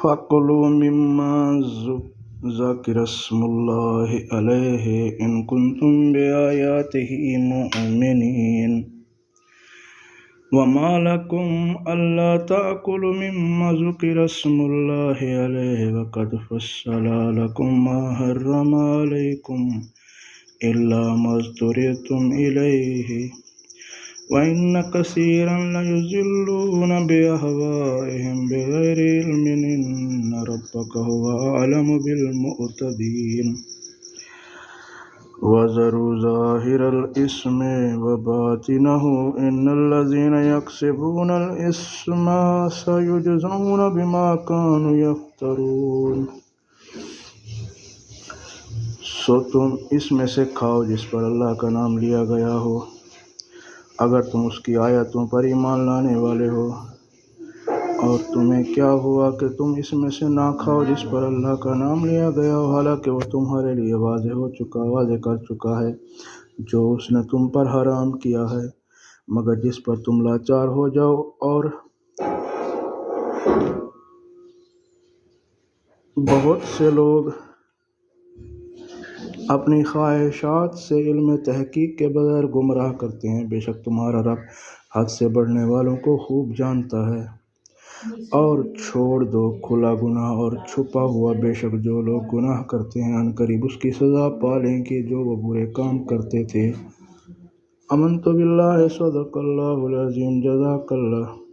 فَكُلُوا مِمَّا ذُكِرَ اسْمُ اللَّهِ عَلَيْهِ إِن كُنتُم بِآيَاتِهِ مُؤْمِنِينَ وَمَا لَكُمْ أَلَّا تَأْكُلُوا مِمَّا ذُكِرَ اسْمُ اللَّهِ عَلَيْهِ وَقَدْ فَصَّلَ لَكُم مَّا حَرَّمَ عَلَيْكُمْ إِلَّا مَا اضْطُرِرْتُمْ إِلَيْهِ وَإِنَّ كَثِيرًا لَيُضِلُّونَ بِأَهْوَائِهِمْ بِغَيْرِ عِلْمٍ إِنَّ رَبَّكَ هُوَ أَعْلَمُ بِالْمُعْتَدِينَ وَذَرُوا ظَاهِرَ الْإِثْمِ وَبَاطِنَهُ إِنَّ الَّذِينَ يَكْسِبُونَ الْإِثْمَ سَيُجْزَوْنَ بِمَا كَانُوا يَفْتَرُونَ۔ سو تم اس میں سے کھاؤ جس پر اللہ کا نام لیا گیا ہو، اگر تم اس کی آیتوں پر ایمان لانے والے ہو، اور تمہیں کیا ہوا کہ تم اس میں سے نہ کھاؤ جس پر اللہ کا نام لیا گیا ہو، حالانکہ وہ تمہارے لیے واضح کر چکا ہے جو اس نے تم پر حرام کیا ہے، مگر جس پر تم لاچار ہو جاؤ۔ اور بہت سے لوگ اپنی خواہشات سے علم تحقیق کے بغیر گمراہ کرتے ہیں، بے شک تمہارا رب حد سے بڑھنے والوں کو خوب جانتا ہے۔ اور چھوڑ دو کھلا گناہ اور چھپا ہوا، بے شک جو لوگ گناہ کرتے ہیں عنقریب اس کی سزا پالیں گے جو وہ برے کام کرتے تھے۔ آمنت باللہ، صدق اللہ العظیم، جزاک اللہ۔